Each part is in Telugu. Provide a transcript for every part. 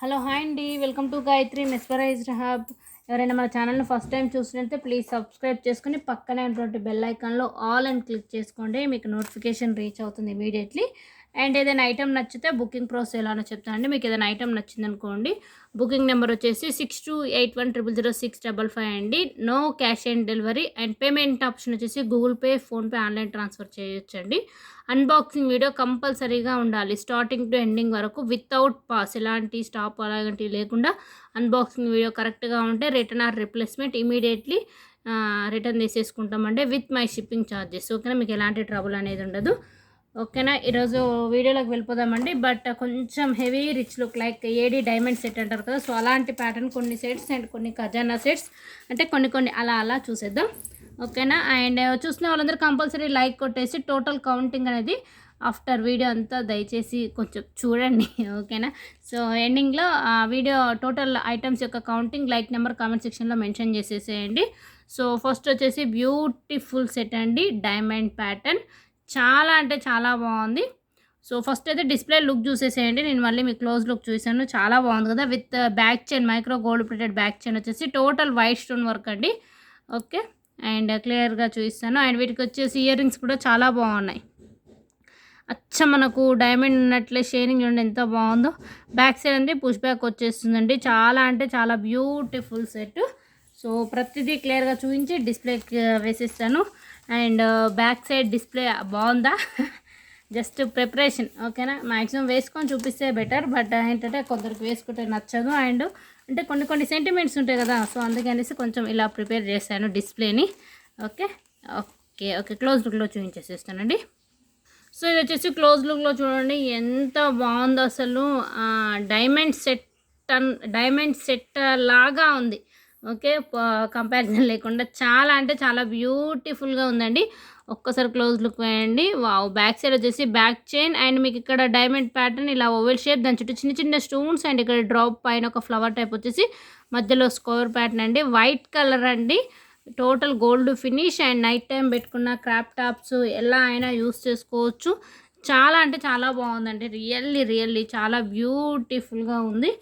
హలో హాయ్ అండి. Welcome to Gayatri mesmerized hub. ఎవరైనా మన ఛానల్ని ఫస్ట్ టైం చూసినట్లయితే ప్లీజ్ సబ్స్క్రైబ్ చేసుకుని పక్కనే ఉన్నటువంటి బెల్ ఐకాన్లో ఆల్ అని క్లిక్ చేసుకోండి. మీకు నోటిఫికేషన్ రీచ్ అవుతుంది ఇమీడియట్లీ. అండ్ ఏదైనా ఐటమ్ నచ్చితే బుకింగ్ ప్రాసెస్ ఎలానో చెప్తానండి. మీకు ఏదైనా ఐటమ్ నచ్చిందనుకోండి, బుకింగ్ నెంబర్ వచ్చేసి 6281000655 అండి. No cash on delivery and payment option వచ్చేసి Google Pay, PhonePe, online transfer చేయొచ్చండి. అన్బాక్సింగ్ వీడియో కంపల్సరీగా ఉండాలి స్టార్టింగ్ టు ఎండింగ్ వరకు వితౌట్ పాస్, ఎలాంటి స్టాప్ అలాంటివి లేకుండా అన్బాక్సింగ్ వీడియో కరెక్ట్గా ఉంటే return or replacement immediately return తీసేసుకుంటామండి విత్ మై షిప్పింగ్ ఛార్జెస్. ఓకేనా, మీకు ఎలాంటి ట్రబుల్ అనేది ఉండదు. ఓకేనా, ఈరోజు వీడియోలోకి వెళ్ళిపోదామండి. బట్ కొంచెం heavy rich look like AD diamond set అంటారు కదా, సో అలాంటి ప్యాటర్న్ కొన్ని సెట్స్ అండ్ కొన్ని ఖజానా సెట్స్ అంటే కొన్ని అలా అలా చూసేద్దాం. ఓకేనా, అండ్ చూసిన వాళ్ళందరూ కంపల్సరీ లైక్ కొట్టేసి టోటల్ కౌంటింగ్ అనేది ఆఫ్టర్ వీడియో అంతా దయచేసి కొంచెం చూడండి. ఓకేనా, సో ఎండింగ్లో వీడియో టోటల్ ఐటమ్స్ యొక్క కౌంటింగ్ లైక్ నెంబర్ కామెంట్ సెక్షన్లో మెన్షన్ చేసేసేయండి. సో ఫస్ట్ వచ్చేసి బ్యూటిఫుల్ సెట్ అండి, డైమండ్ ప్యాటర్న్ చాలా అంటే చాలా బాగుంది. సో ఫస్ట్ అయితే డిస్ప్లే లుక్ చూసేసేయండి. నేను మళ్ళీ మీకు క్లోజ్ లుక్ చూసాను, చాలా బాగుంది కదా. With back chain, micro gold plated back chain వచ్చేసి టోటల్ వైట్ స్టోన్ వర్క్ అండి. ఓకే, అండ్ క్లియర్గా చూపిస్తాను. అండ్ వీటికి వచ్చేసి ఇయర్ రింగ్స్ కూడా చాలా బాగున్నాయి. అచ్చ మనకు డైమండ్ ఉన్నట్లే షేరింగ్ చూడండి ఎంత బాగుందో. బ్యాక్ సైడ్ అండి పుష్ బ్యాక్ వచ్చేస్తుందండి. చాలా అంటే చాలా బ్యూటిఫుల్ సెట్. సో ప్రతిదీ క్లియర్గా చూపించి డిస్ప్లేకి వేసిస్తాను. అండ్ బ్యాక్ సైడ్ డిస్ప్లే బాగుందా? Just preparation. ఓకేనా, మ్యాక్సిమం వేసుకొని చూపిస్తే బెటర్. బట్ ఏంటంటే కొందరికి వేసుకుంటే నచ్చదు. అండ్ అంటే కొన్ని సెంటిమెంట్స్ ఉంటాయి కదా, సో అందుకనేసి కొంచెం ఇలా ప్రిపేర్ చేశాను డిస్ప్లేని. ఓకే ఓకే ఓకే క్లోజ్ లుక్లో చూపించేసేస్తానండి. సో ఇది వచ్చేసి క్లోజ్ లుక్లో చూడండి ఎంత బాగుందో అసలు. డైమండ్ సెట్ లాగా ఉంది. ఓకే, కంపారిజన్ లేకుండా చాలా అంటే చాలా బ్యూటిఫుల్గా ఉందండి. ఒక్కసారి క్లోజ్ లుక్ వేయండి. వావ్, బ్యాక్ సైడ్ వచ్చేసి బ్యాక్ చైన్ అండ్ మీకు ఇక్కడ డైమండ్ ప్యాటర్న్ ఇలా ఓవెల్ షేప్, దాని చుట్టూ చిన్న స్టోన్స్ అండ్ ఇక్కడ డ్రాప్ పైన ఒక ఫ్లవర్ టైప్ వచ్చేసి మధ్యలో స్క్వేర్ ప్యాటర్న్ అండి. వైట్ కలర్ అండి, total gold finish and night time పెట్టుకున్న క్రాప్ టాప్స్ ఎలా అయినా యూస్ చేసుకోవచ్చు. చాలా అంటే చాలా బాగుందండి. రియల్లీ చాలా బ్యూటిఫుల్గా ఉంది.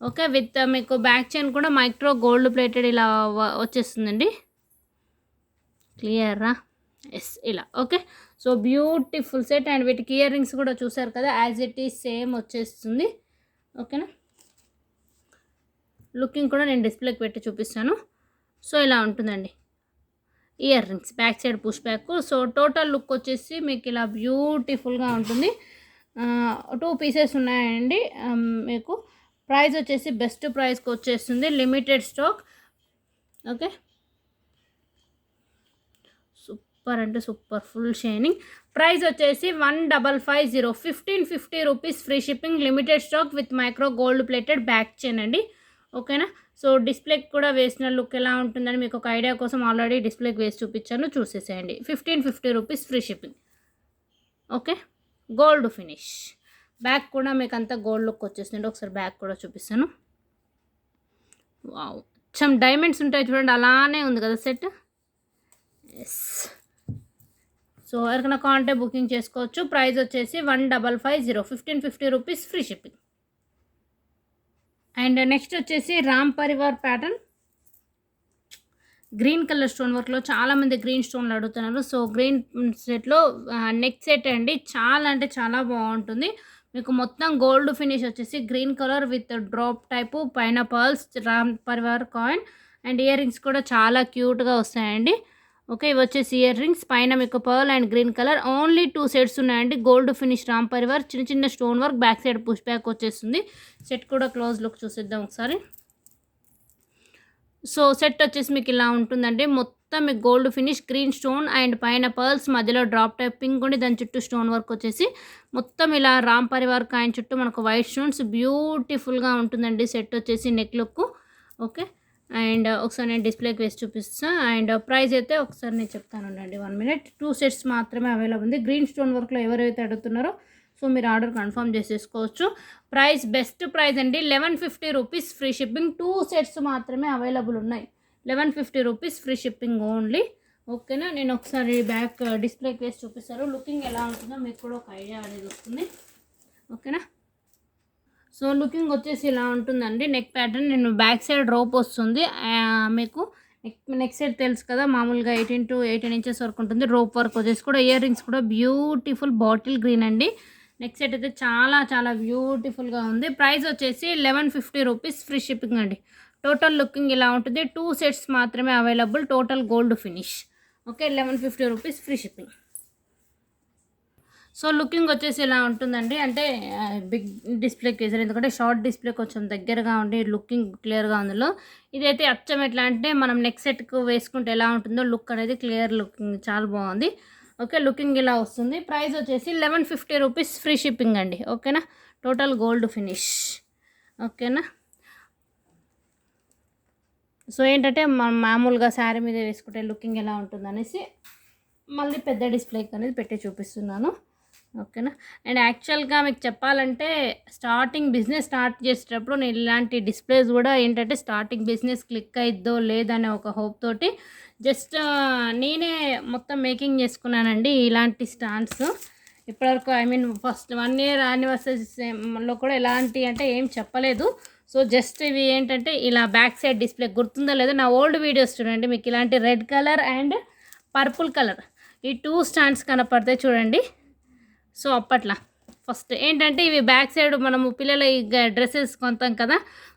ఓకే, విత్ మీకు బ్యాక్ చైన్ కూడా మైక్రో గోల్డ్ ప్లేటెడ్ ఇలా వచ్చేస్తుందండి. క్లియరా? ఎస్, ఇలా. Okay, so beautiful set. And వీటికి ఇయర్ రింగ్స్ కూడా చూసారు కదా, యాజ్ ఇట్ ఈస్ సేమ్ వచ్చేస్తుంది. ఓకేనా, లుకింగ్ కూడా నేను డిస్ప్లేకి పెట్టి చూపిస్తాను. సో ఇలా ఉంటుందండి ear rings, back side push back. So total look వచ్చేసి మీకు ఇలా బ్యూటిఫుల్గా ఉంటుంది. 2 పీసెస్ ఉన్నాయండి. మీకు ప్రైస్ వచ్చేసి బెస్ట్ ప్రైస్కి వచ్చేస్తుంది, లిమిటెడ్ స్టాక్. ఓకే, సూపర్ అంటే సూపర్, ఫుల్ షైనింగ్. ప్రైస్ వచ్చేసి 1550, 1550 rupees free shipping, limited stock with micro gold plated back chain అండి. ఓకేనా, సో డిస్ప్లేకి కూడా వేసిన లుక్ ఎలా ఉంటుందని మీకు ఒక ఐడియా కోసం ఆల్రెడీ డిస్ప్లేకి వేసి చూపించాను, చూసేసేయండి. 1550 rupees free shipping. Okay, gold finish. Back కూడా మీకు అంతా గోల్డ్ లుక్ వచ్చేసింది. ఒకసారి బ్యాక్ కూడా చూపిస్తాను. వావ్, కొంచెం డైమండ్స్ ఉంటాయి చూడండి, అలానే ఉంది కదా సెట్. ఎస్, సో ఎవరికైనా కాంటే బుకింగ్ చేసుకోవచ్చు. ప్రైస్ వచ్చేసి 1550, 1550 rupees free shipping. And next వచ్చేసి Ram Parivar pattern, green colour stone వర్క్లో చాలామంది గ్రీన్ స్టోన్లు అడుగుతున్నారు. సో గ్రీన్ సెట్లో నెక్ సెట్ అండి, చాలా అంటే చాలా బాగుంటుంది. మీకు మొత్తం గోల్డ్ ఫినిష్ వచ్చేసి green colour with drop type, పైన pearls, Ram Parivar coin and earrings కూడా చాలా క్యూట్గా వస్తాయండి. ఓకే, ఇవి వచ్చేసి ఇయర్ రింగ్స్, పైన మీకు pearl and green colour. Only 2 sets ఉన్నాయండి. గోల్డ్ ఫినిష్ రామ్ పరివార్, చిన్న stone work, back side push back వచ్చేస్తుంది. సెట్ కూడా క్లోజ్ లుక్ చూసేద్దాం ఒకసారి. సో సెట్ వచ్చేసి మీకు ఇలా ఉంటుందండి. మొత్తం మీకు gold finish, green stone and పైన పర్ల్స్, మధ్యలో డ్రాప్ టైప్ పింక్ ఉండి దాని చుట్టూ స్టోన్ వర్క్ వచ్చేసి మొత్తం ఇలా రామ్ పరివార్ కాయిన్ చుట్టూ మనకు వైట్ స్టోన్స్. బ్యూటిఫుల్గా ఉంటుందండి సెట్ వచ్చేసి నెక్ లుక్. ఓకే, అండ్ ఒకసారి నేను డిస్ప్లేకి వేసి చూపిస్తాను. అండ్ ప్రైస్ అయితే ఒకసారి నేను చెప్తాను అండి, 1 minute. 2 సెట్స్ మాత్రమే అవైలబుల్ ఉంది. గ్రీన్ స్టోన్ వర్క్లో ఎవరైతే అడుగుతున్నారో సో మీరు ఆర్డర్ కన్ఫర్మ్ చేసేసుకోవచ్చు. ప్రైస్ బెస్ట్ ప్రైస్ అండి, 1150 రూపీస్ ఫ్రీ షిప్పింగ్. 2 సెట్స్ మాత్రమే అవైలబుల్ ఉన్నాయి. 1150 రూపీస్ ఫ్రీ షిప్పింగ్ ఓన్లీ. ఓకేనా, నేను ఒకసారి బ్యాక్ డిస్ప్లేకి వేసి చూపిస్తాను. లుకింగ్ ఎలా ఉంటుందో మీకు కూడా ఒక ఐడియా అనేది వస్తుంది. ఓకేనా, సో లుకింగ్ వచ్చేసి ఇలా ఉంటుందండి. నెక్ ప్యాటర్న్ నేను బ్యాక్ సైడ్ రోప్ వస్తుంది. మీకు నెక్ సైడ్ తెలుసు కదా, మామూలుగా 18 to 18 ఇంచెస్ వరకు ఉంటుంది. రోప్ వర్క్ వచ్చేసి కూడా ఇయర్ రింగ్స్ కూడా బ్యూటిఫుల్ బాటిల్ గ్రీన్ అండి. నెక్ సెట్ అయితే చాలా చాలా బ్యూటిఫుల్గా ఉంది. ప్రైస్ వచ్చేసి 1150 రూపీస్, ఫ్రీ షిప్పింగ్ అండి. టోటల్ లుకింగ్ ఇలా ఉంటుంది. 2 సెట్స్ మాత్రమే available, total gold finish. Okay, 1150 rupees, free shipping. So looking వచ్చేసి ఇలా ఉంటుందండి. అంటే బిగ్ డిస్ప్లేకి వేసారు, ఎందుకంటే షార్ట్ డిస్ప్లే కొంచెం దగ్గరగా ఉండి లుకింగ్ క్లియర్గా ఉందిలో. ఇదైతే అచ్చం ఎట్లా అంటే మనం నెక్ సెట్కు వేసుకుంటే ఎలా ఉంటుందో లుక్ అనేది క్లియర్ లుకింగ్ చాలా బాగుంది. ఓకే, లుకింగ్ ఇలా వస్తుంది. ప్రైస్ వచ్చేసి 1150 రూపీస్, ఫ్రీ షిప్పింగ్ అండి. ఓకేనా, టోటల్ గోల్డ్ ఫినిష్. ఓకేనా, సో ఏంటంటే మనం మామూలుగా శారీ మీద వేసుకుంటే లుకింగ్ ఎలా ఉంటుంది అనేసి మళ్ళీ పెద్ద డిస్ప్లేకి అనేది పెట్టి చూపిస్తున్నాను. ఓకేనా, అండ్ యాక్చువల్గా మీకు చెప్పాలంటే స్టార్టింగ్ బిజినెస్ స్టార్ట్ చేసేటప్పుడు నేను ఇలాంటి డిస్ప్లేస్ కూడా ఏంటంటే స్టార్టింగ్ బిజినెస్ క్లిక్ అయిద్దో లేదనే ఒక హోప్ తోటి జస్ట్ నేనే మొత్తం మేకింగ్ చేసుకున్నానండి ఇలాంటి స్టాండ్స్. ఇప్పటివరకు ఐ మీన్ ఫస్ట్ 1 year యానివర్సరీలో కూడా ఎలాంటి అంటే ఏం చెప్పలేదు. సో జస్ట్ ఇవి ఏంటంటే ఇలా బ్యాక్ సైడ్ డిస్ప్లే గుర్తుందో లేదో నా ఓల్డ్ వీడియోస్ చూడండి, మీకు ఇలాంటి red colour and purple colour ఈ 2 స్టాండ్స్ కనపడతాయి చూడండి. సో అప్పట్లో ఫస్ట్ ఏంటంటే ఇవి బ్యాక్ సైడ్ మనము పిల్లల డ్రెస్సెస్ కొంటాం కదా,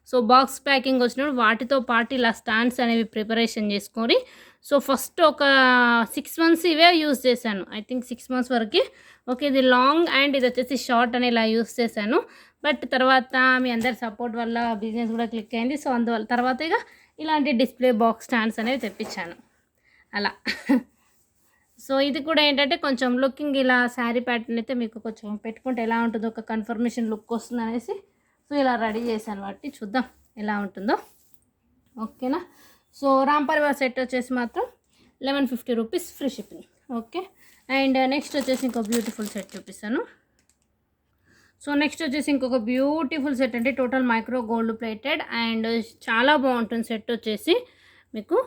సో బాక్స్ ప్యాకింగ్ వచ్చినప్పుడు వాటితో పాటు ఇలా స్టాండ్స్ అనేవి ప్రిపరేషన్ చేసుకొని, సో ఫస్ట్ ఒక 6 months ఇవే యూజ్ చేశాను. ఐ థింక్ 6 months వరకు. ఓకే, ఇది లాంగ్ అండ్ ఇది వచ్చేసి షార్ట్ అని ఇలా యూజ్ చేశాను. బట్ తర్వాత మీ అందరి సపోర్ట్ వల్ల బిజినెస్ కూడా క్లిక్ అయింది. సో అందువల్ల తర్వాత ఇక ఇలాంటి డిస్ప్లే బాక్స్ స్టాండ్స్ అనేవి తెప్పించాను అలా. సో ఇది కూడా ఏంటంటే కొంచెం లుకింగ్ ఇలా శారీ ప్యాటర్న్ అయితే మీకు కొంచెం పెట్టుకుంటే ఎలా ఉంటుందో ఒక కన్ఫర్మేషన్ లుక్ వస్తుంది అనేసి సో ఇలా రెడీ చేశాను. వాటి చూద్దాం ఎలా ఉంటుందో. ఓకేనా, సో రామ్ పరివార్ సెట్ వచ్చేసి మాత్రం 1150 rupees, free shipping. Okay, and next వచ్చేసి ఇంకో బ్యూటిఫుల్ సెట్ చూపిస్తాను. సో నెక్స్ట్ వచ్చేసి ఇంకొక బ్యూటిఫుల్ సెట్ అంటే total micro gold plated and చాలా బాగుంటుంది సెట్ వచ్చేసి మీకు.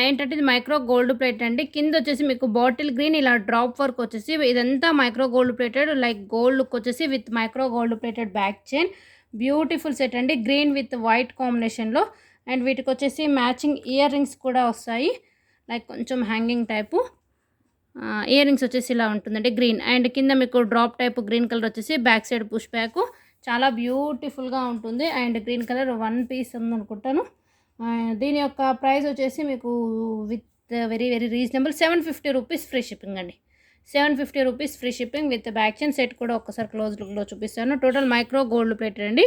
ఏంటంటే ఇది మైక్రో గోల్డ్ ప్లేట్ అండి. కింద వచ్చేసి మీకు బాటిల్ గ్రీన్ ఇలా డ్రాప్ వర్క్ వచ్చేసి ఇదంతా micro gold plated, like gold look వచ్చేసి with micro gold plated back chain. Beautiful set అండి, గ్రీన్ విత్ వైట్ కాంబినేషన్లో. అండ్ వీటికి వచ్చేసి మ్యాచింగ్ ఇయర్ రింగ్స్ కూడా వస్తాయి, లైక్ కొంచెం హ్యాంగింగ్ టైపు ఇయర్ రింగ్స్ వచ్చేసి ఇలా ఉంటుందండి గ్రీన్. అండ్ కింద మీకు డ్రాప్ టైపు గ్రీన్ కలర్ వచ్చేసి బ్యాక్ సైడ్ పుష్ బ్యాక్ చాలా బ్యూటిఫుల్గా ఉంటుంది. And green colour 1 piece ఉందనుకుంటాను. దీని యొక్క ప్రైస్ వచ్చేసి మీకు with very very reasonable 750 rupees, free shipping అండి. 750 rupees, free shipping with back chain. Set కూడా ఒక్కసారి క్లోజ్ లుక్లో చూపిస్తాను. టోటల్ మైక్రో గోల్డ్ ప్లేటెడ్ అండి.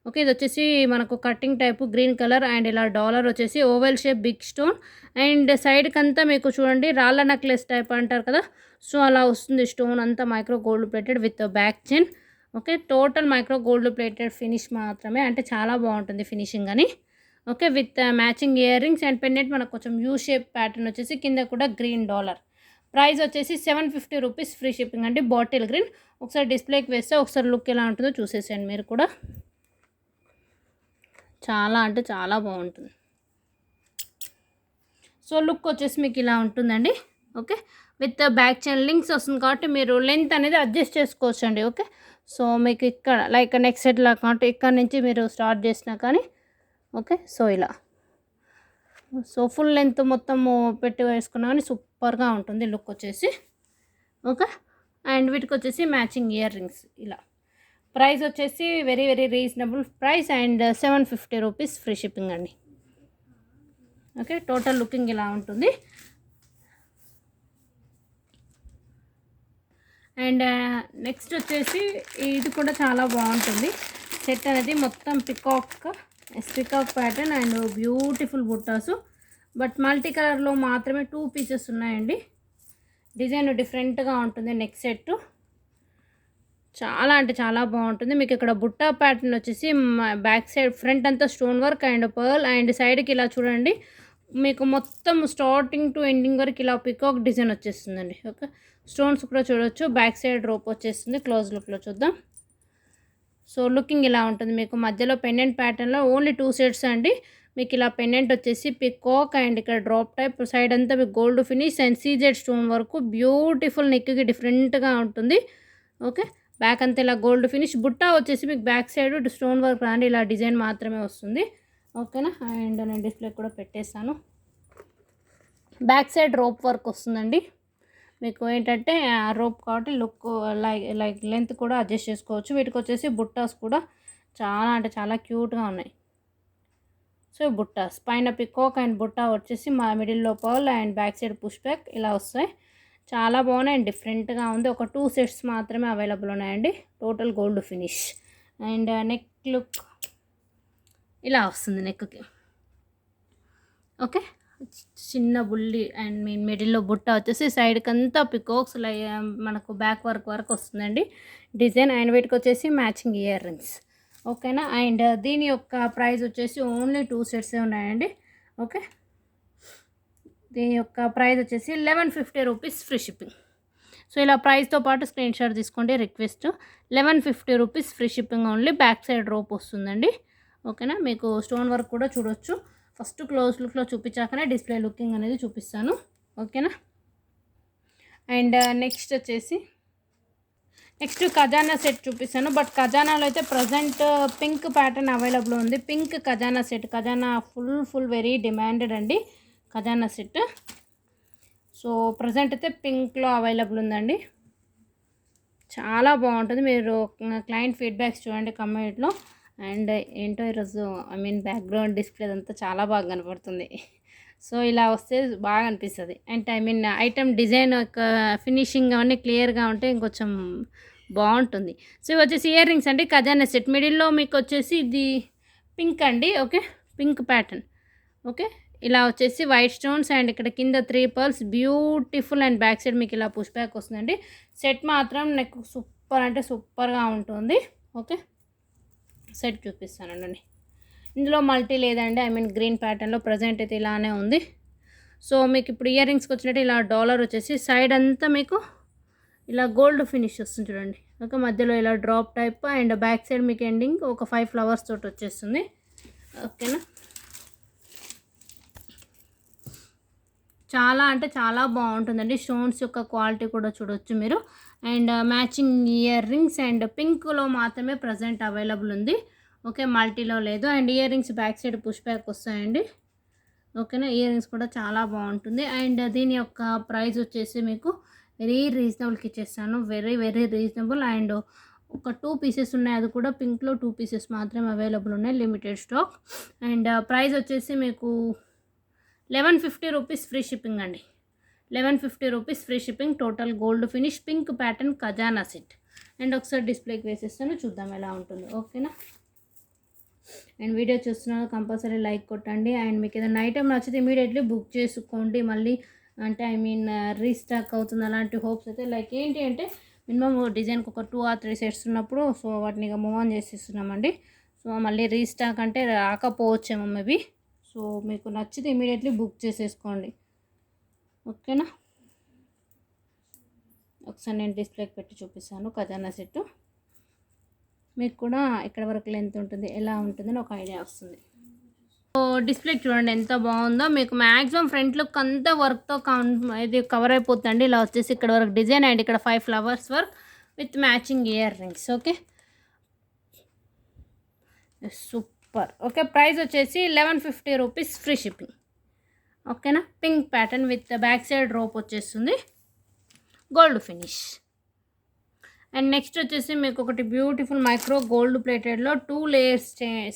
ఓకే, ఇది వచ్చేసి మనకు cutting type green colour and ఇలా డాలర్ వచ్చేసి oval shape big stone. And సైడ్కి అంతా మీకు చూడండి రాళ్ళ నెక్లెస్ టైప్ అంటారు కదా, సో అలా వస్తుంది స్టోన్ అంతా micro gold plated with back chain. Okay, total micro gold plated finish మాత్రమే, అంటే చాలా బాగుంటుంది ఫినిషింగ్ అని. Okay, with matching earrings and pennant మనకు కొంచెం యూ షేప్ ప్యాటర్న్ వచ్చేసి కింద కూడా గ్రీన్ డాలర్. ప్రైస్ వచ్చేసి 750 రూపీస్, ఫ్రీ షిప్పింగ్ అండి. Bottle green. ఒకసారి డిస్ప్లేకి వేస్తే ఒకసారి లుక్ ఎలా ఉంటుందో చూసేసేయండి మీరు కూడా. చాలా అంటే చాలా బాగుంటుంది. సో లుక్ వచ్చేసి మీకు ఇలా ఉంటుందండి. Okay, with back chain links వస్తుంది కాబట్టి మీరు లెంత్ అనేది అడ్జస్ట్ చేసుకోవచ్చు అండి. ఓకే, సో మీకు ఇక్కడ లైక్ నెక్స్ట్ సెట్ లా కాబట్టి ఇక్కడ నుంచి మీరు స్టార్ట్ చేసినా కానీ ఓకే, సో ఇలా సో ఫుల్ లెంత్ మొత్తము పెట్టి వేసుకున్నా కానీ సూపర్గా ఉంటుంది లుక్ వచ్చేసి. ఓకే, అండ్ వీటికి వచ్చేసి మ్యాచింగ్ ఇయర్ రింగ్స్ ఇలా. ప్రైస్ వచ్చేసి very very reasonable price and 750 rupees, free shipping అండి. ఓకే, టోటల్ లుకింగ్ ఇలా ఉంటుంది. అండ్ నెక్స్ట్ వచ్చేసి ఇది కూడా చాలా బాగుంటుంది సెట్ అనేది. మొత్తం పికాక్ ప్యాటర్న్ అండ్ బ్యూటిఫుల్ బుట్టాసు, బట్ మల్టీ కలర్లో మాత్రమే 2 pieces ఉన్నాయండి. డిజైన్ డిఫరెంట్గా ఉంటుంది. నెక్ సెట్ చాలా అంటే చాలా బాగుంటుంది. మీకు ఇక్కడ బుట్టా ప్యాటర్న్ వచ్చేసి బ్యాక్ సైడ్ ఫ్రంట్ అంతా stone work and pearl and సైడ్కి ఇలా చూడండి మీకు మొత్తం స్టార్టింగ్ టు ఎండింగ్ వరకు ఇలా పికాక్ డిజైన్ వచ్చేస్తుందండి. ఓకే, స్టోన్స్ కూడా చూడవచ్చు. బ్యాక్ సైడ్ రోప్ వచ్చేస్తుంది. క్లోజ్ లుక్లో చూద్దాం. సో లుకింగ్ ఇలా ఉంటుంది. మీకు మధ్యలో పెండెంట్ ప్యాటర్న్లో ఓన్లీ 2 sets అండి. మీకు ఇలా పెండెంట్ వచ్చేసి పికాక్ అండ్ ఇక్కడ డ్రాప్ టైప్, సైడ్ అంతా మీకు gold finish and CZ stone వరకు బ్యూటిఫుల్ నెక్కి డిఫరెంట్గా ఉంటుంది. ఓకే, బ్యాక్ అంతా ఇలా గోల్డ్ ఫినిష్. బుట్ట వచ్చేసి మీకు బ్యాక్ సైడ్ స్టోన్ వర్క్ రాండి ఇలా డిజైన్ మాత్రమే వస్తుంది. ఓకేనా. అండ్ నేను డిస్ప్లే కూడా పెట్టేస్తాను. బ్యాక్ సైడ్ రోప్ వర్క్ వస్తుందండి. మీకు ఏంటంటే రోప్ కాబట్టి లుక్ లైక్ లెంత్ కూడా అడ్జస్ట్ చేసుకోవచ్చు. వీటికి వచ్చేసి బుట్టాస్ కూడా చాలా అంటే చాలా క్యూట్గా ఉన్నాయి. సో బుట్టాస్ పైన పికాక్ అండ్ బుట్టా వచ్చేసి మా మిడిల్లో pearl and back side push back ఇలా వస్తాయి. చాలా బాగున్నాయి అండ్ డిఫరెంట్గా ఉంది. ఒక 2 సెట్స్ మాత్రమే అవైలబుల్ ఉన్నాయండి. Total gold finish. And neck look ఇలా వస్తుంది నెక్కి. ఓకే. చిన్న బుల్లి అండ్ మిడిల్లో బుట్ట వచ్చేసి సైడ్కి అంతా పికాక్స్ మనకు బ్యాక్ వర్క్ వరకు వస్తుందండి డిజైన్. అండ్ వీటికి వచ్చేసి మ్యాచింగ్ ఇయర్ రింగ్స్. ఓకేనా. అండ్ దీని యొక్క ప్రైస్ వచ్చేసి ఓన్లీ 2 సెట్సే ఉన్నాయండి. ఓకే. దీని యొక్క ప్రైస్ వచ్చేసి 1150 రూపీస్ ఫ్రీ షిప్పింగ్. సో ఇలా ప్రైస్తో పాటు స్క్రీన్ షాట్ తీసుకోండి. Request 1150 rupees free shipping only. Back side rope వస్తుందండి. ఓకేనా. మీకు స్టోన్ వర్క్ కూడా చూడొచ్చు. ఫస్ట్ క్లోజ్ లుక్లో చూపించాకనే డిస్ప్లే లుకింగ్ అనేది చూపిస్తాను. ఓకేనా. అండ్ నెక్స్ట్ వచ్చేసి ఖజానా సెట్ చూపిస్తాను. బట్ ఖజానాలో అయితే ప్రజెంట్ పింక్ ప్యాటర్న్ అవైలబుల్ ఉంది. పింక్ ఖజానా సెట్. ఖజానా ఫుల్ వెరీ డిమాండెడ్ అండి ఖజానా సెట్. సో ప్రజెంట్ అయితే పింక్లో అవైలబుల్ ఉందండి. చాలా బాగుంటుంది. మీరు క్లయింట్ ఫీడ్బ్యాక్స్ చూడండి కమెంట్లో. అండ్ ఏంటో ఈరోజు బ్యాక్గ్రౌండ్ డిస్ప్లే అంతా చాలా బాగా కనపడుతుంది. సో ఇలా వస్తే బాగా అనిపిస్తుంది. అండ్ ఐటమ్ డిజైన్ యొక్క ఫినిషింగ్ అవన్నీ క్లియర్గా ఉంటే ఇంకొంచెం బాగుంటుంది. సో ఇవి వచ్చేసి ఇయర్ రింగ్స్ అండి. ఖజానా సెట్. మిడిల్లో మీకు వచ్చేసి ఇది పింక్ అండి. ఓకే. Pink pattern. ఓకే. ఇలా వచ్చేసి వైట్ స్టోన్స్ అండ్ ఇక్కడ కింద 3 pearls beautiful. And back side మీకు ఇలా పుష్ బ్యాక్ వస్తుందండి. సెట్ మాత్రం నాకు సూపర్ అంటే సూపర్గా ఉంటుంది. ఓకే. సెట్ చూపిస్తానండి. ఇందులో మల్టీ లేదండి. గ్రీన్ ప్యాటర్న్లో ప్రజెంట్ అయితే ఇలానే ఉంది. సో మీకు ఇప్పుడు ఇయర్ రింగ్స్కి వచ్చినట్టు ఇలా డాలర్ వచ్చేసి సైడ్ అంతా మీకు ఇలా గోల్డ్ ఫినిష్ వస్తుంది చూడండి. ఓకే. మధ్యలో ఇలా drop type and back side మీకు ఎండింగ్ ఒక 5 ఫ్లవర్స్ తోటి వచ్చేస్తుంది. ఓకేనా. చాలా అంటే చాలా బాగుంటుందండి. స్టోన్స్ యొక్క క్వాలిటీ కూడా చూడొచ్చు మీరు. And matching earrings and పింక్లో మాత్రమే ప్రజెంట్ అవైలబుల్ ఉంది. ఓకే. మల్టీలో లేదు. And earrings back side push back వస్తాయండి. ఓకేనా. ఇయర్ రింగ్స్ కూడా చాలా బాగుంటుంది. అండ్ దీని యొక్క ప్రైస్ వచ్చేసి మీకు వెరీ రీజనబుల్కి ఇచ్చేస్తాను. Very reasonable. అండ్ ఒక 2 పీసెస్ ఉన్నాయి. అది కూడా పింక్లో 2 పీసెస్ మాత్రమే అవైలబుల్ ఉన్నాయి. Limited stock. అండ్ ప్రైస్ వచ్చేసి మీకు 1150 రూపీస్ ఫ్రీ షిప్పింగ్ అండి. 1150 rupees free shipping. Total gold finish pink pattern ఖజానా సెట్. అండ్ ఒకసారి డిస్ప్లేకి వేసేస్తాను చూద్దాం ఎలా ఉంటుందో. ఓకేనా. అండ్ వీడియో చూస్తున్నారు కంపల్సరీ లైక్ కొట్టండి. అండ్ మీకు ఏదైనా ఐటమ్ నచ్చితే ఇమీడియట్లీ బుక్ చేసుకోండి. మళ్ళీ అంటే రీస్టాక్ అవుతుంది అలాంటి హోప్స్ అయితే లైక్ ఏంటి అంటే మినిమం డిజైన్కి ఒక 2 or 3 సెట్స్ ఉన్నప్పుడు సో వాటిని ఇక మూవ్ ఆన్ చేసేస్తున్నామండి. సో మళ్ళీ రీస్టాక్ అంటే రాకపోవచ్చేమో మేబీ. సో మీకు నచ్చితే ఇమీడియట్లీ బుక్ చేసేసుకోండి. ఓకేనా. ఒకసారి నేను డిస్ప్లేకి పెట్టి చూపిస్తాను ఖజానా సెట్. మీకు కూడా ఇక్కడ వరకు లెంత్ ఉంటుంది ఎలా ఉంటుందని ఒక ఐడియా వస్తుంది. సో డిస్ప్లే చూడండి ఎంత బాగుందో. మీకు మ్యాక్సిమం ఫ్రంట్ లుక్ అంతా వర్క్తో ఇది కవర్ అయిపోతుందండి. ఇలా వచ్చేసి ఇక్కడ వరకు డిజైన్ అండ్ ఇక్కడ 5 flowers work with matching earrings. Okay. Super. Okay. Price వచ్చేసి 1150 రూపీస్ ఫ్రీ షిప్పింగ్. ఓకేనా. Pink pattern with back side rope వచ్చేస్తుంది. Gold finish. అండ్ నెక్స్ట్ వచ్చేసి మీకు ఒకటి బ్యూటిఫుల్ మైక్రో గోల్డ్ ప్లేటెడ్లో 2 లేయర్స్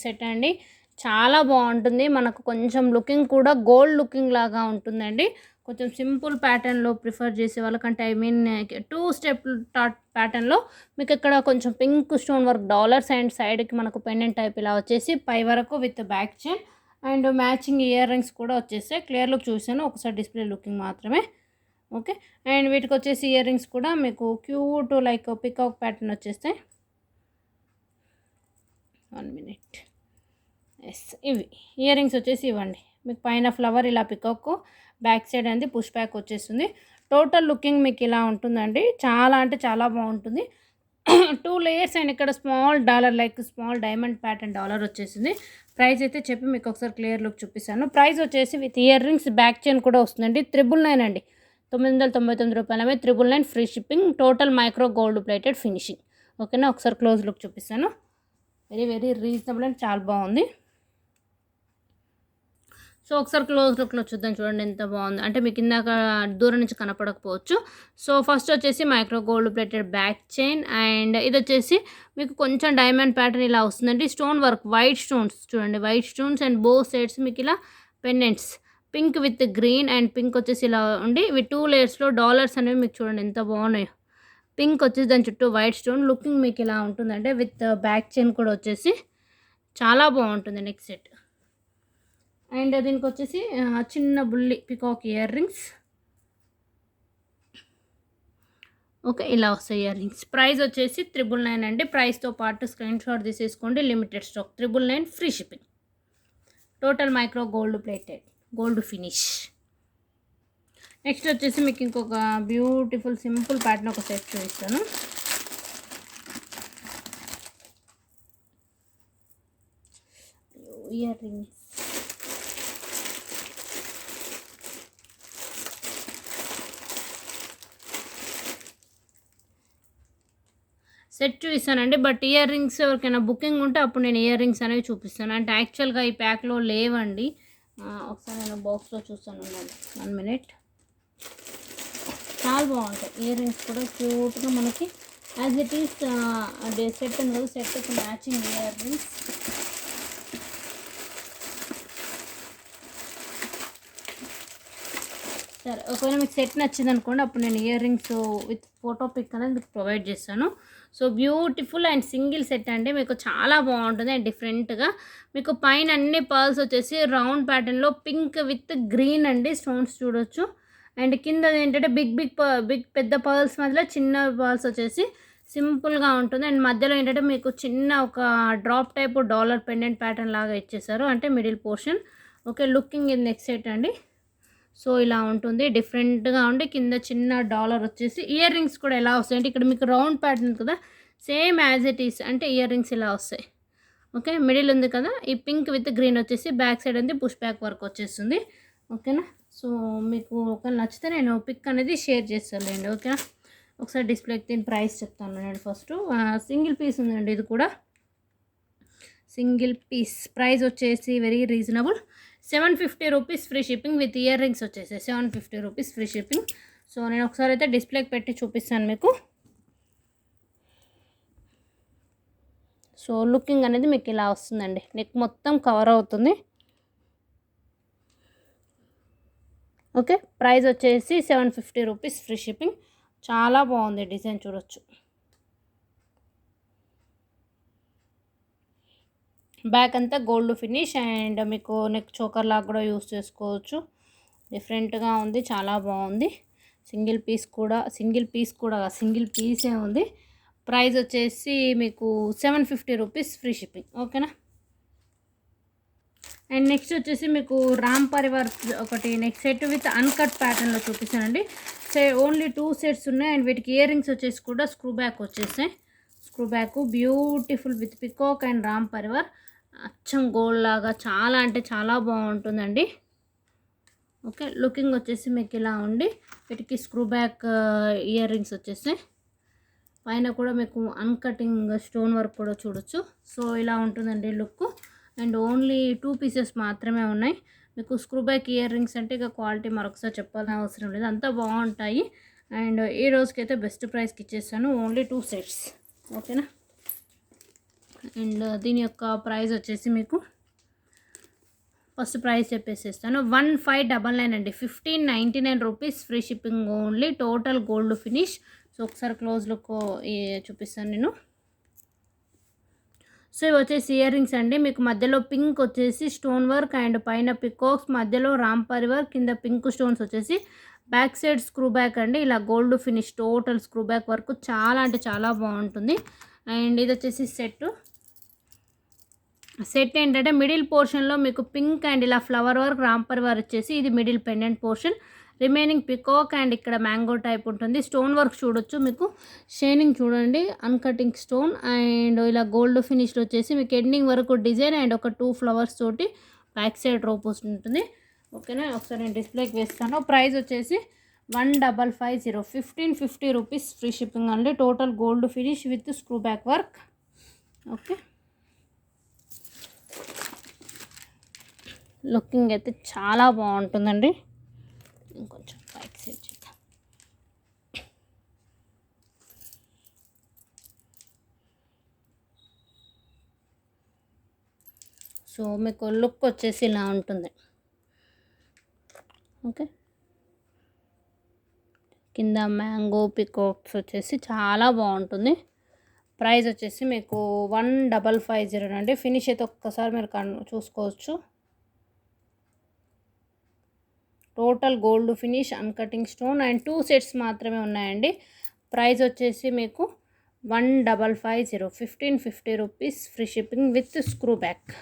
సెట్ అండి. చాలా బాగుంటుంది. మనకు కొంచెం లుకింగ్ కూడా గోల్డ్ లుకింగ్ లాగా ఉంటుందండి. కొంచెం సింపుల్ ప్యాటర్న్లో ప్రిఫర్ చేసే వాళ్ళకంటే 2 స్టెప్ టాట్ ప్యాటర్న్లో మీకు ఇక్కడ కొంచెం pink stone work dollars and సైడ్కి మనకు పెండెంట్ టైప్ ఇలా వచ్చేసి పై వరకు with back chain and matching earrings కూడా వచ్చేస్తాయి. క్లియర్ లుక్ చూసాను. ఒకసారి డిస్ప్లే లుకింగ్ మాత్రమే. ఓకే. అండ్ వీటికి వచ్చేసి ఇయర్ రింగ్స్ కూడా మీకు క్యూట్ లైక్ పికాక్ ప్యాటర్న్ వచ్చేస్తాయి. 1 minute. ఎస్. ఇవి ఇయర్ రింగ్స్ వచ్చేసి ఇవ్వండి. మీకు పైన ఫ్లవర్ ఇలా పికాక్ బ్యాక్ సైడ్ అనేది పుష్ బ్యాక్ వచ్చేస్తుంది. టోటల్ లుకింగ్ మీకు ఇలా ఉంటుందండి. చాలా అంటే చాలా బాగుంటుంది. 2 లేయర్స్ అండ్ ఇక్కడ small dollar like small diamond pattern dollar వచ్చేసింది. ప్రైస్ అయితే చెప్పి మీకు ఒకసారి క్లియర్ లుక్ చూపిస్తాను. ప్రైస్ వచ్చేసి with earrings back chain కూడా వస్తుందండి. 999 అండి. 999 రూపాయలమే 999 free shipping. Total micro gold plated finishing. ఓకేనా. ఒకసారి క్లోజ్ లుక్ చూపిస్తాను. వెరీ వెరీ రీజనబుల్ అండ్ చాలా బాగుంది. సో ఒకసారి క్లోజ్ లుక్లో చూద్దాం. చూడండి ఎంత బాగుంది. అంటే మీకు ఇందాక దూరం నుంచి కనపడకపోవచ్చు. సో ఫస్ట్ వచ్చేసి micro gold plated back chain, and ఇది వచ్చేసి మీకు కొంచెం డైమండ్ ప్యాటర్న్ ఇలా వస్తుందండి. స్టోన్ వర్క్ వైట్ స్టోన్స్ చూడండి, వైట్ స్టోన్స్ అండ్ బో సెట్స్ మీకు ఇలా pendants pink with green and pink వచ్చేసి ఇలా ఉండి ఇవి 2 లేయర్స్లో డాలర్స్ అనేవి మీకు చూడండి ఎంత బాగున్నాయో. పింక్ వచ్చేసి దాని చుట్టూ వైట్ స్టోన్ లుకింగ్ మీకు ఇలా ఉంటుందంటే విత్ బ్యాక్ చైన్ కూడా వచ్చేసి చాలా బాగుంటుంది నెక్ సెట్. అండ్ దీనికి వచ్చేసి చిన్న బుల్లి పికాక్ ఇయర్ రింగ్స్. ఓకే, ఇలా వస్తాయి ఇయర్ రింగ్స్. ప్రైస్ వచ్చేసి 999 అండి. ప్రైస్తో పాటు స్క్రీన్ షాట్ తీసేసుకోండి. Limited stock 999 free shipping. Total micro gold plated gold finish. Next వచ్చేసి మీకు ఇంకొక బ్యూటిఫుల్ సింపుల్ ప్యాటర్న్ ఒక సెట్ చూపిస్తాను. ఇయర్ రింగ్స్ సెట్ చూపిస్తానండి. బట్ ఇయర్ రింగ్స్ ఎవరికైనా బుకింగ్ ఉంటే అప్పుడు నేను ఇయర్ రింగ్స్ అనేవి చూపిస్తాను. అంటే యాక్చువల్గా ఈ ప్యాక్లో లేవండి. ఒకసారి నేను బాక్స్లో చూస్తాను. 1 మినిట్. చాలా బాగుంటాయి ఇయర్ రింగ్స్ కూడా క్యూట్గా మనకి యాజ్ ఇట్ ఈస్ సెట్ ఉంది కదా, సెట్కి మ్యాచింగ్ ఇయర్ రింగ్స్. సరే, ఒకవేళ మీకు సెట్ నచ్చింది అనుకోండి అప్పుడు నేను ear rings with photo pic అనేది మీకు ప్రొవైడ్ చేస్తాను. So beautiful and single set అండి. మీకు చాలా బాగుంటుంది అండ్ డిఫరెంట్గా మీకు పైన అన్ని పర్ల్స్ వచ్చేసి రౌండ్ ప్యాటర్న్లో పింక్ విత్ గ్రీన్ అండి స్టోన్స్ చూడొచ్చు. అండ్ కింద ఏంటంటే బిగ్ పెద్ద పర్ల్స్ మధ్యలో చిన్న పర్ల్స్ వచ్చేసి సింపుల్గా ఉంటుంది. అండ్ మధ్యలో ఏంటంటే మీకు చిన్న ఒక drop type dollar pendant pattern లాగా ఇచ్చేసారు, అంటే middle portion. Okay, looking in next set అండి. సో ఇలా ఉంటుంది, డిఫరెంట్గా ఉండి కింద చిన్న డాలర్ వచ్చేసి ఇయర్ రింగ్స్ కూడా ఎలా వస్తాయి అంటే ఇక్కడ మీకు రౌండ్ ప్యాటర్న్ కదా, సేమ్ యాజ్ ఇట్ ఈస్ అంటే ఇయర్ రింగ్స్ ఇలా వస్తాయి. ఓకే, మిడిల్ ఉంది కదా, ఈ పింక్ విత్ గ్రీన్ వచ్చేసి బ్యాక్ సైడ్ ఉంది పుష్ బ్యాక్ వర్క్ వచ్చేస్తుంది. ఓకేనా. సో మీకు ఒకవేళ నచ్చితే నేను పిక్ అనేది షేర్ చేస్తానులేండి. ఓకేనా. ఒకసారి డిస్ప్లేకి దీని ప్రైస్ చెప్తాను నేను ఫస్ట్. సింగిల్ పీస్ ఉందండి, ఇది కూడా సింగిల్ పీస్. ప్రైస్ వచ్చేసి very reasonable, 750 rupees free shipping with ear rings వచ్చేసి 750 రూపీస్ ఫ్రీ షిప్పింగ్. సో నేను ఒకసారి అయితే డిస్ప్లేకి పెట్టి చూపిస్తాను మీకు. సో లుకింగ్ అనేది మీకు ఇలా వస్తుందండి, నెక్ మొత్తం కవర్ అవుతుంది. ఓకే, ప్రైస్ వచ్చేసి 750 రూపీస్ ఫ్రీ షిప్పింగ్. చాలా బాగుంది డిజైన్ చూడొచ్చు. బ్యాక్ అంతా గోల్డ్ ఫినిష్ అండ్ మీకు నెక్ చోకర్ లాగా కూడా యూస్ చేసుకోవచ్చు. డిఫరెంట్గా ఉంది, చాలా బాగుంది. సింగిల్ పీసే ఉంది. ప్రైస్ వచ్చేసి మీకు 750 రూపీస్ ఫ్రీ షిప్పింగ్. ఓకేనా. అండ్ నెక్స్ట్ వచ్చేసి మీకు రామ్ పరివార్ ఒకటి నెక్ సెట్ విత్ అన్కట్ ప్యాటర్న్లో చూపిస్తానండి. ఓన్లీ 2 సెట్స్ ఉన్నాయి అండ్ వీటికి ఇయర్ రింగ్స్ వచ్చేసి కూడా స్క్రూ బ్యాక్ వచ్చేసాయి. Screw back beautiful with peacock and Ram Parivar అచ్చం గోల్డ్ లాగా చాలా అంటే చాలా బాగుంటుందండి. ఓకే, లుకింగ్ వచ్చేసి మీకు ఇలా ఉండి వీటికి స్క్రూ బ్యాక్ ఇయర్ రింగ్స్ వచ్చేసాయి. పైన కూడా మీకు అన్కటింగ్ స్టోన్ వర్క్ కూడా చూడొచ్చు. సో ఇలా ఉంటుందండి లుక్. అండ్ ఓన్లీ 2 పీసెస్ మాత్రమే ఉన్నాయి. మీకు స్క్రూ బ్యాక్ ఇయర్ రింగ్స్ అంటే ఇక క్వాలిటీ మరొకసారి చెప్పాల్సిన అవసరం లేదు, అంతా బాగుంటాయి. అండ్ ఈ రోజుకైతే బెస్ట్ ప్రైస్కి ఇచ్చేస్తాను, ఓన్లీ 2 సెట్స్. ఓకేనా. అండ్ దీని యొక్క ప్రైస్ వచ్చేసి మీకు ఫస్ట్ ప్రైస్ చెప్పేసేస్తాను, 1599 అండి. 1599 rupees free shipping only. Total gold finish. So ఒకసారి క్లోజ్ లుక్ చూపిస్తాను నేను. సో ఇవి వచ్చేసి ఇయర్ రింగ్స్ అండి. మీకు మధ్యలో పింక్ వచ్చేసి స్టోన్ వర్క్ అండ్ పైన పికాక్స్, మధ్యలో రామ్ పరివార్, కింద పింక్ స్టోన్స్ వచ్చేసి బ్యాక్ సైడ్ స్క్రూ బ్యాక్ అండి. ఇలా gold finish total screw back work చాలా అంటే చాలా బాగుంటుంది. అండ్ ఇది వచ్చేసి సెట్ ఏంటంటే మిడిల్ పోర్షన్లో మీకు పింక్ అండ్ ఇలా ఫ్లవర్ వర్క్ రామ్ పరివార్ వచ్చేసి ఇది middle pendant portion, remaining peacock and ఇక్కడ మ్యాంగో టైప్ ఉంటుంది. స్టోన్ వర్క్ చూడొచ్చు, మీకు షైనింగ్ చూడండి, అన్కటింగ్ స్టోన్ అండ్ ఇలా గోల్డ్ ఫినిష్లో వచ్చేసి మీకు ఎండింగ్ వరకు డిజైన్ అండ్ ఒక 2 ఫ్లవర్స్ తోటి బ్యాక్ సైడ్ రోప్ ఉంటుంది. ఓకేనా. ఒకసారి నేను డిస్ప్లేకి వేస్తాను. ప్రైస్ వచ్చేసి 1550, 1550 రూపీస్ ఫ్రీ షిప్పింగ్ అండి. Total gold finish with screw back work. Okay, looking అయితే చాలా బాగుంటుందండి. ఇంకొంచెం పైకి సెట్ చేద్దాం. సో మీకు లుక్ వచ్చేసి ఇలా ఉంటుంది. ఓకే, కింద మ్యాంగో పికాక్స్ వచ్చేసి చాలా బాగుంటుంది. ప్రైస్ వచ్చేసి మీకు 1550 అండి. ఫినిష్ అయితే ఒక్కసారి మీరు చూసుకోవచ్చు. Total gold finish, uncutting stone and 2 sets మాత్రమే ఉన్నాయండి. ప్రైస్ వచ్చేసి మీకు 1550, 1550 rupees free shipping with screw back.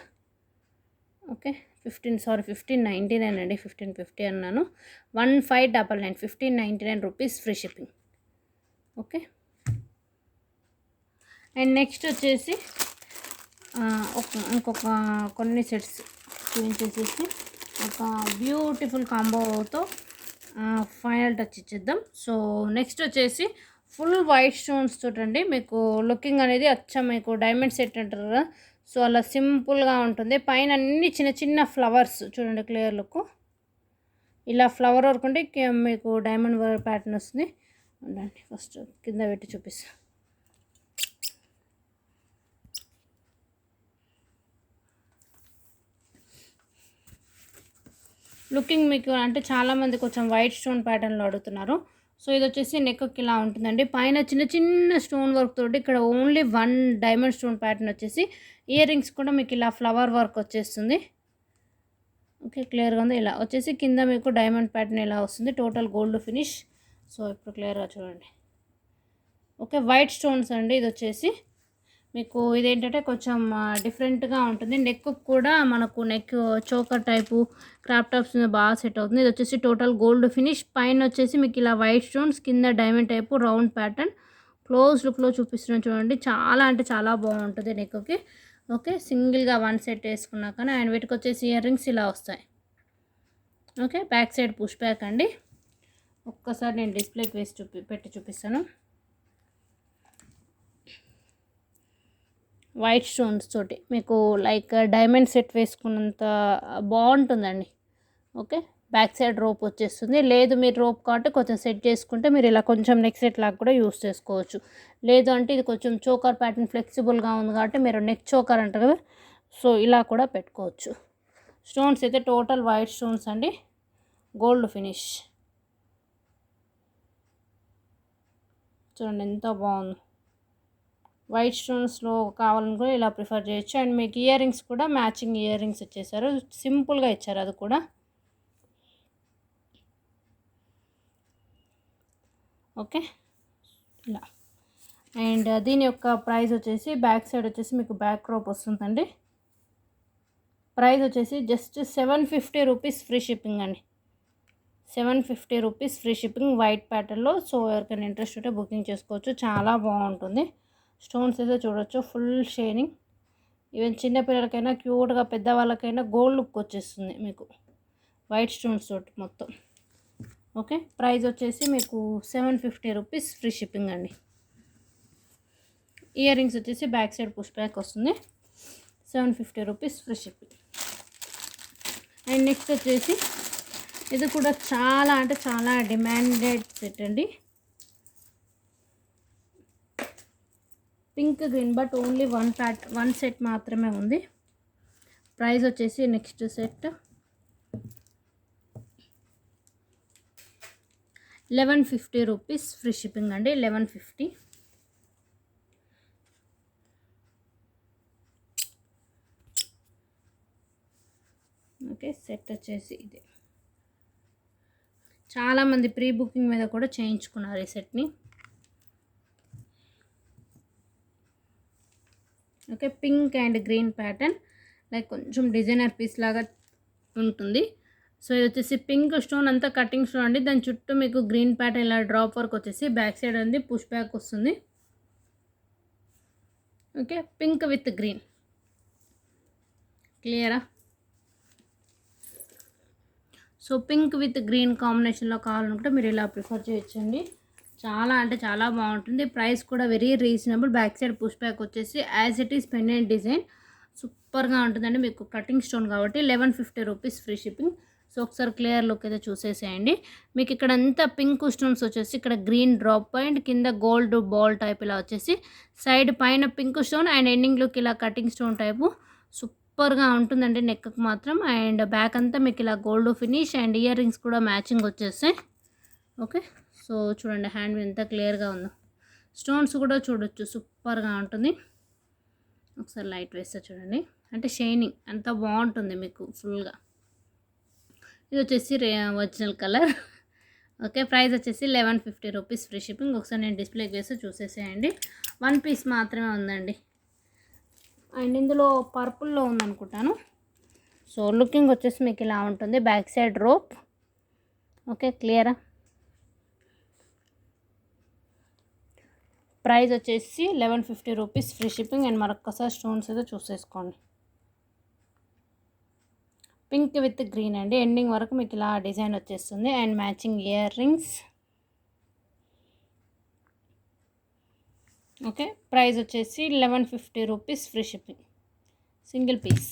Okay, 1599 అండి, 1550 అన్నాను. 1599, 1599 rupees free shipping. Okay, and next వచ్చేసి ఇంకొక కొన్ని సెట్స్ చూపించేసేసి ఒక బ్యూటిఫుల్ కాంబోతో ఫైనల్ టచ్ ఇచ్చేద్దాం. సో నెక్స్ట్ వచ్చేసి ఫుల్ వైట్ స్టోన్స్ తోటండి. మీకు లుకింగ్ అనేది అచ్చం మీకు డైమండ్ సెట్ అంటారు కదా, సో అలా సింపుల్గా ఉంటుంది. పైన అన్ని చిన్న చిన్న ఫ్లవర్స్ చూడండి, క్లియర్ లుక్. ఇలా ఫ్లవర్ వర్క్ ఉంటే మీకు డైమండ్ వర్క్ ప్యాటర్న్ వస్తుంది. ఉండండి, ఫస్ట్ కింద పెట్టి చూపిస్తాను. లుకింగ్ మీకు అంటే చాలామంది కొంచెం వైట్ స్టోన్ ప్యాటర్న్లో అడుగుతున్నారు. సో ఇది వచ్చేసి నెక్కి ఇలా ఉంటుందండి. పైన చిన్న చిన్న స్టోన్ వర్క్ తోటి ఇక్కడ ఓన్లీ 1 డైమండ్ స్టోన్ ప్యాటర్న్ వచ్చేసి, ఇయర్ రింగ్స్ కూడా మీకు ఇలా ఫ్లవర్ వర్క్ వచ్చేస్తుంది. ఓకే, క్లియర్గా ఉంది. ఇలా వచ్చేసి కింద మీకు డైమండ్ ప్యాటర్న్ ఇలా వస్తుంది. Total gold finish. సో ఇప్పుడు క్లియర్గా చూడండి. ఓకే, వైట్ స్టోన్స్ అండి. ఇది వచ్చేసి మీకు ఇదేంటంటే కొంచెం డిఫరెంట్గా ఉంటుంది. నెక్ కూడా మనకు neck choker type crop tops బాగా సెట్ అవుతుంది. ఇది వచ్చేసి టోటల్ గోల్డ్ ఫినిష్. పైన వచ్చేసి మీకు ఇలా వైట్ స్టోన్స్, కింద diamond type round pattern. Close లుక్లో చూపిస్తున్నాను చూడండి. చాలా అంటే చాలా బాగుంటుంది నెక్కి. ఓకే, సింగిల్గా 1 సెట్ వేసుకున్నాక అండ్ వీటికి వచ్చేసి ఇయర్ రింగ్స్ ఇలా వస్తాయి. Okay, back side push back అండి. ఒక్కసారి నేను డిస్ప్లేకి వేసి పెట్టి చూపిస్తాను. వైట్ స్టోన్స్ తోటి మీకు లైక్ డైమండ్ సెట్ వేసుకున్నంత బాగుంటుందండి. ఓకే, బ్యాక్ సైడ్ రోప్ వచ్చేస్తుంది. లేదు మీరు రోప్ కాబట్టి కొంచెం సెట్ చేసుకుంటే మీరు ఇలా కొంచెం నెక్ సెట్ లాగా కూడా యూస్ చేసుకోవచ్చు. లేదు అంటే ఇది కొంచెం చోకర్ ప్యాటర్న్ ఫ్లెక్సిబుల్గా ఉంది కాబట్టి మీరు నెక్ చోకర్ అంటారు కదా, సో ఇలా కూడా పెట్టుకోవచ్చు. స్టోన్స్ అయితే టోటల్ వైట్ స్టోన్స్ అండి, గోల్డ్ ఫినిష్. చూడండి ఎంత బాగుంది. వైట్ స్టోన్స్లో కావాలనుకుని ఇలా ప్రిఫర్ చేయొచ్చు. అండ్ మీకు ఇయర్ రింగ్స్ కూడా మ్యాచింగ్ ఇయర్ రింగ్స్ ఇచ్చేసారు, సింపుల్గా ఇచ్చారు అది కూడా. ఓకే, ఇలా. అండ్ దీని యొక్క ప్రైస్ వచ్చేసి బ్యాక్ సైడ్ వచ్చేసి మీకు బ్యాక్ రోప్ వస్తుందండి. ప్రైస్ వచ్చేసి జస్ట్ 750 రూపీస్ ఫ్రీ షిప్పింగ్ అండి. 750 రూపీస్ ఫ్రీ షిప్పింగ్ వైట్ ప్యాటర్న్లో. సో ఎవరికైనా ఇంట్రెస్ట్ ఉంటే బుకింగ్ చేసుకోవచ్చు, చాలా బాగుంటుంది. స్టోన్స్ అయితే చూడొచ్చు, ఫుల్ షైనింగ్. ఈవెన్ చిన్నపిల్లలకైనా క్యూట్గా, పెద్దవాళ్ళకైనా గోల్డ్ లుక్ వచ్చేస్తుంది మీకు వైట్ స్టోన్స్ తోటి మొత్తం. ఓకే, ప్రైస్ వచ్చేసి మీకు 750 రూపీస్ ఫ్రీ షిప్పింగ్ అండి. ఇయర్ రింగ్స్ వచ్చేసి బ్యాక్ సైడ్ పుష్ బ్యాక్ వస్తుంది. 750 rupees free shipping. And next వచ్చేసి ఇది కూడా చాలా అంటే చాలా డిమాండెడ్ సెట్ అండి. Pink green but only 1 set మాత్రమే ఉంది. ప్రైస్ వచ్చేసి next set 1150 rupees free shipping అండి. 1150. ఓకే, సెట్ వచ్చేసి ఇది. చాలామంది ప్రీ బుకింగ్ మీద కూడా చేయించుకున్నారు ఈ సెట్ని. Okay, pink and green pattern like కొంచెం డిజైనర్ పీస్ లాగా ఉంటుంది. సో ఇది వచ్చేసి పింక్ స్టోన్ అంతా కటింగ్ స్టోన్ అండి. దాని చుట్టూ మీకు గ్రీన్ ప్యాటర్న్ ఇలా డ్రాప్ వర్క్ వచ్చేసి బ్యాక్ సైడ్ అంది పుష్ బ్యాక్ వస్తుంది. Okay, pink with green. క్లియరా? సో పింక్ విత్ గ్రీన్ కాంబినేషన్లో కావాలనుకుంటే మీరు ఇలా ప్రిఫర్ చేయొచ్చండి. చాలా అంటే చాలా బాగుంటుంది. ప్రైస్ కూడా very reasonable. Back side push back వచ్చేసి as it is pendant design సూపర్గా ఉంటుందండి. మీకు కటింగ్ స్టోన్ కాబట్టి 1150 రూపీస్ ఫ్రీ షిప్పింగ్. సో ఒకసారి క్లియర్ లుక్ అయితే చూసేసేయండి. మీకు ఇక్కడ అంతా పింక్ స్టోన్స్ వచ్చేసి ఇక్కడ గ్రీన్ డ్రాప్ పాయింట్, కింద గోల్డ్ బాల్ టైప్ ఇలా వచ్చేసి, సైడ్ పైన pink stone and ending look ఇలా కటింగ్ స్టోన్ టైపు సూపర్గా ఉంటుందండి నెక్కి మాత్రం. అండ్ బ్యాక్ అంతా మీకు ఇలా gold finish and earrings కూడా మ్యాచింగ్ వచ్చేస్తాయి. ఓకే, సో చూడండి హ్యాండ్ ఎంత క్లియర్గా ఉందో. స్టోన్స్ కూడా చూడొచ్చు, సూపర్గా ఉంటుంది. ఒకసారి లైట్ వేస్తే చూడండి, అంటే షైనింగ్ అంత బాగుంటుంది మీకు ఫుల్గా. ఇది వచ్చేసి ఒరిజినల్ కలర్. ఓకే, ప్రైస్ వచ్చేసి 1150 రూపీస్ ఫ్రీ షిప్పింగ్. ఒకసారి నేను డిస్ప్లేకి వేస్తే చూసేసేయండి. 1 పీస్ మాత్రమే ఉందండి. అండ్ ఇందులో పర్పుల్లో ఉందనుకుంటాను. సో లుకింగ్ వచ్చేసి మీకు ఇలా ఉంటుంది. Back side rope. ఓకే, క్లియరా? ప్రైస్ వచ్చేసి 1150 రూపీస్ ఫ్రీ షిప్పింగ్. అండ్ మరొక్కసారి స్టోన్స్ అయితే చూసేసుకోండి. పింక్ విత్ గ్రీన్ అండి. ఎండింగ్ వరకు మీకు ఇలా డిజైన్ వచ్చేస్తుంది and matching earrings. Okay, price వచ్చేసి 1150 rupees free shipping. Single piece.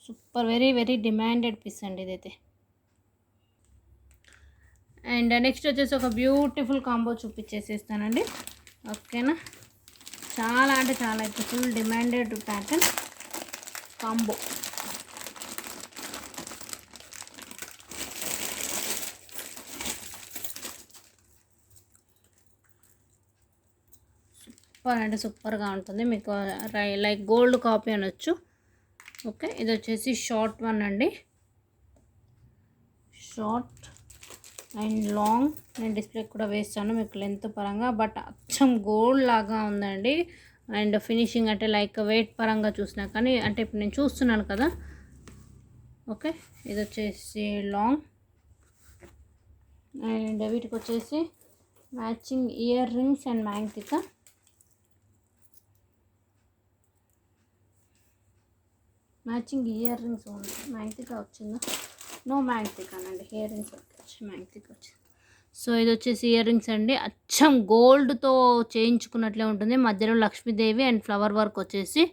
Super, very very demanded piece అండి ఇదైతే. అండ్ నెక్స్ట్ వచ్చేసి ఒక బ్యూటిఫుల్ కాంబో చూపించేసేస్తానండి. ఓకేనా, చాలా అంటే చాలా అయితే full demanded pattern combo. Super అంటే సూపర్గా ఉంటుంది. మీకు లైక్ గోల్డ్ కాపీ అనొచ్చు. ఓకే, ఇది వచ్చేసి షార్ట్ వన్ అండి. Short and long. నేను డిస్ప్లే కూడా వేస్తాను మీకు లెంత్ పరంగా. బట్ అచ్చం గోల్డ్ లాగా ఉందండి. అండ్ ఫినిషింగ్ అంటే లైక్ వెయిట్ పరంగా చూసినా కానీ, అంటే ఇప్పుడు నేను చూస్తున్నాను కదా. ఓకే, ఇది వచ్చేసి లాంగ్. అండ్ వీటికి వచ్చేసి matching earrings and maang tikka. Matching earrings ఉంది. మ్యాంగ్తిక వచ్చిందా? నో మ్యాంగ్తిక అనండి. ఇయర్ రింగ్స్ వచ్చి మ్యాంగ్తిక వచ్చింది. సో ఇది వచ్చేసి ఇయర్ రింగ్స్ అండి. అచ్చం గోల్డ్తో చేయించుకున్నట్లే ఉంటుంది. మధ్యలో లక్ష్మీదేవి అండ్ ఫ్లవర్ వర్క్ వచ్చేసి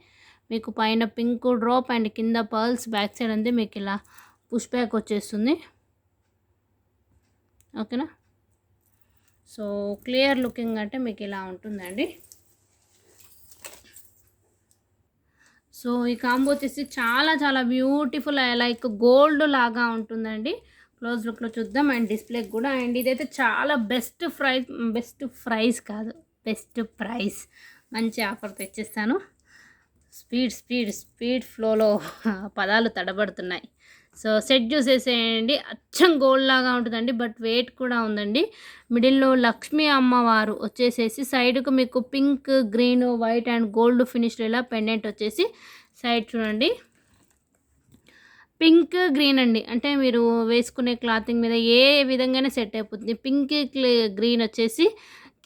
మీకు పైన పింక్ డ్రాప్ అండ్ కింద పర్ల్స్. బ్యాక్ సైడ్ అంతే మీకు ఇలా పుష్ బ్యాక్ వచ్చేస్తుంది. ఓకేనా, సో క్లియర్ లుకింగ్ అంటే మీకు ఇలా ఉంటుందండి. సో ఈ కాంబో వచ్చేసి చాలా చాలా బ్యూటిఫుల్ లైక్ గోల్డ్ లాగా ఉంటుందండి. క్లోజ్ లుక్లో చూద్దాం అండ్ డిస్ప్లేకి కూడా. అండ్ ఇదైతే చాలా బెస్ట్ ప్రైస్ మంచి ఆఫర్ తెచ్చిస్తాను. స్పీడ్ ఫ్లోలో పదాలు తడబడుతున్నాయి. సో సెట్ చూసేసేయండి. అచ్చం గోల్డ్ లాగా ఉంటుందండి, బట్ వెయిట్ కూడా ఉందండి. మిడిల్లో లక్ష్మీ అమ్మవారు వచ్చేసేసి సైడ్కు మీకు pink, green, white and gold ఫినిష్లో ఇలా పెండెంట్ వచ్చేసి సైడ్ చూడండి పింక్ గ్రీన్ అండి. అంటే మీరు వేసుకునే క్లాతింగ్ మీద ఏ విధంగానే సెట్ అయిపోతుంది. పింక్ గ్రీన్ వచ్చేసి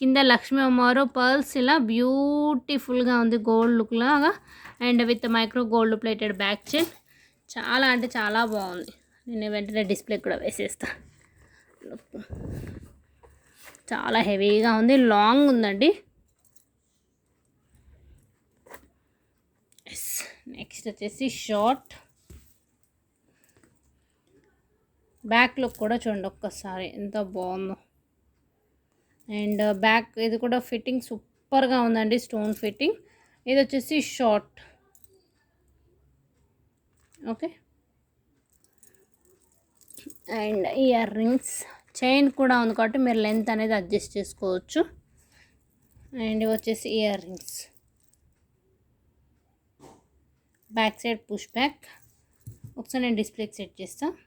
కింద లక్ష్మీ అమ్మవారు పర్ల్స్ ఇలా బ్యూటిఫుల్గా ఉంది గోల్డ్ లుక్ లాగా. And with micro gold plated back chain. చాలా అంటే చాలా బాగుంది. నేను వెంటనే డిస్ప్లే కూడా వేసేస్తా. చాలా హెవీగా ఉంది, లాంగ్ ఉందండి. నెక్స్ట్ వచ్చేసి షార్ట్. బ్యాక్ లుక్ కూడా చూడండి ఒక్కసారి ఎంత బాగుందో. అండ్ బ్యాక్ ఇది కూడా ఫిట్టింగ్ సూపర్గా ఉందండి, స్టోన్ ఫిట్టింగ్. ఇది వచ్చేసి short. Okay, and ear rings, chain కూడా ఉంది కాబట్టి మీరు లెంత్ అనేది అడ్జస్ట్ చేసుకోవచ్చు. అండ్ వచ్చేసి ear rings, back side push back. ఒకసారి నేను డిస్ప్లేకి సెట్ చేస్తాను.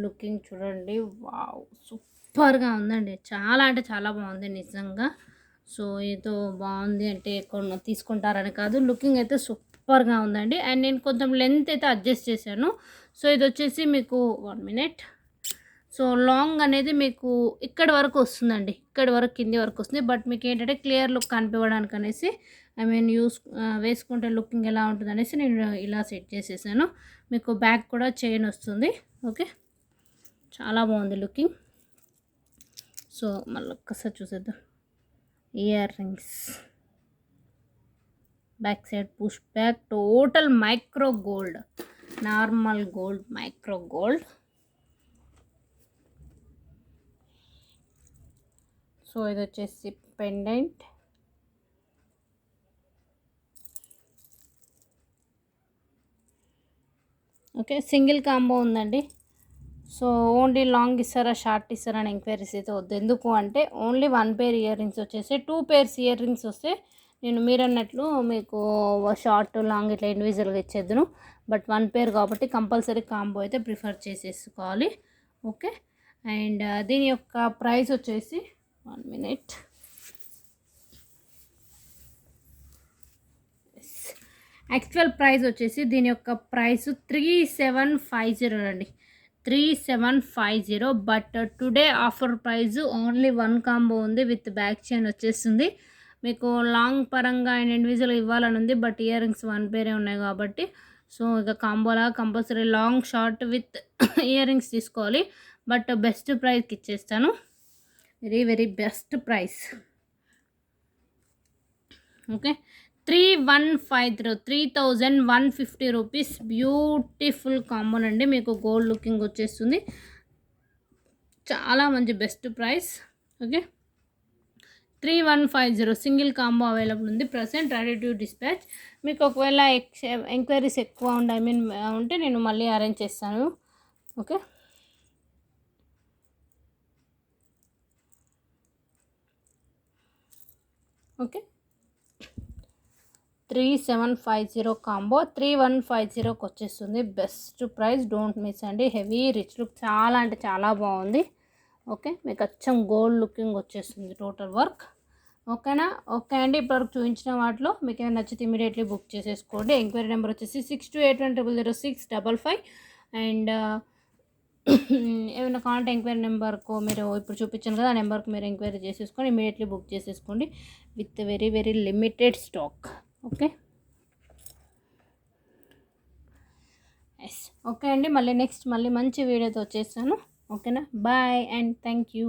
లుకింగ్ చూడండి, వావ్ సూపర్గా ఉందండి. చాలా అంటే చాలా బాగుంది నిజంగా. సో ఏదో బాగుంది అంటే తీసుకుంటారని కాదు, లుకింగ్ అయితే సూపర్గా ఉందండి. అండ్ నేను కొంచెం లెంత్ అయితే అడ్జస్ట్ చేశాను. సో ఇది వచ్చేసి మీకు 1 minute. సో లాంగ్ అనేది మీకు ఇక్కడి వరకు వస్తుందండి, ఇక్కడి వరకు కింది వరకు వస్తుంది. బట్ మీకు ఏంటంటే క్లియర్ లుక్ కనిపించడానికి అనేసి ఐ మీన్ వేసుకుంటే లుకింగ్ ఎలా ఉంటుంది అనేసి నేను ఇలా సెట్ చేసేసాను. మీకు బ్యాక్ కూడా చైన్ వస్తుంది. ఓకే, చాలా బాగుంది లుకింగ్. సో మళ్ళీ ఒక్కసారి చూసేద్దాం. Ear rings back side push back, total micro gold, normal gold, micro gold. So ఇది వచ్చేసి పెండెంట్. ఓకే, సింగిల్ కాంబో ఉందండి. సో ఓన్లీ లాంగ్ ఇస్తారా షార్ట్ ఇస్తారా అని ఎంక్వైరీస్ అయితే వద్దు. ఎందుకు అంటే ఓన్లీ 1 పేర్ ఇయర్ రింగ్స్ వచ్చేసి 2 పేర్స్ ఇయర్ రింగ్స్ వస్తే నేను మీరన్నట్లు మీకు షార్ట్ లాంగ్ ఇట్లా ఇండివిజువల్గా ఇచ్చేద్దును. బట్ 1 పేర్ కాబట్టి కంపల్సరీ కాంబో అయితే ప్రిఫర్ చేసేసుకోవాలి. ఓకే, అండ్ దీని యొక్క ప్రైస్ వచ్చేసి 1 మినిట్. యాక్చువల్ ప్రైస్ వచ్చేసి దీని యొక్క ప్రైస్ 3750 అండి, 3750. But today offer price only 1 combo ఉంది విత్ బ్యాక్ చైన్ వచ్చేస్తుంది. మీకు లాంగ్ పరంగా అండ్ ఇండివిజువల్ ఇవ్వాలని ఉంది, బట్ ఇయర్ రింగ్స్ 1 పేరే ఉన్నాయి కాబట్టి సో ఇక కాంబోలా compulsory long short with earrings తీసుకోవాలి. బట్ బెస్ట్ ప్రైస్కి ఇచ్చేస్తాను, very very best price. Okay, 3150, 3150 rupees. Beautiful కాంబోన్ అండి, మీకు గోల్డ్ లుకింగ్ వచ్చేస్తుంది. చాలా మంచి best price. Okay, 3150 single combo available ఉంది ప్రజెంట్, రెడీ టు డిస్పాచ్. మీకు ఒకవేళ ఎంక్వైరీస్ ఎక్కువ ఉంటే నేను మళ్ళీ అరేంజ్ చేస్తాను. ఓకే, ఓకే 3750 కాంబో 3150కి వచ్చేస్తుంది. బెస్ట్ ప్రైస్, డోంట్ మిస్ అండి. హెవీ రిచ్ లుక్, చాలా అంటే చాలా బాగుంది. ఓకే, మీకు అచ్చం గోల్డ్ లుకింగ్ వచ్చేస్తుంది టోటల్ వర్క్. ఓకేనా? ఓకే అండి, ఇప్పటివరకు చూపించిన వాటిలో మీకు ఏమైనా నచ్చితే ఇమీడియట్లీ బుక్ చేసేసుకోండి. ఎంక్వైరీ నెంబర్ వచ్చేసి 6281000655. అండ్ ఏమైనా కాంటాక్ట్ ఎంక్వైరీ నెంబర్కు మీరు ఇప్పుడు చూపించాను కదా, ఆ నెంబర్కి మీరు ఎంక్వైరీ చేసేసుకొని ఇమీడియట్లీ బుక్ చేసేసుకోండి with very very limited stock. Okay, yes. Okay అండి, మళ్ళీ నెక్స్ట్ మళ్ళీ మంచి వీడియోతో వచ్చేసాను. ఓకేనా? Bye and thank you.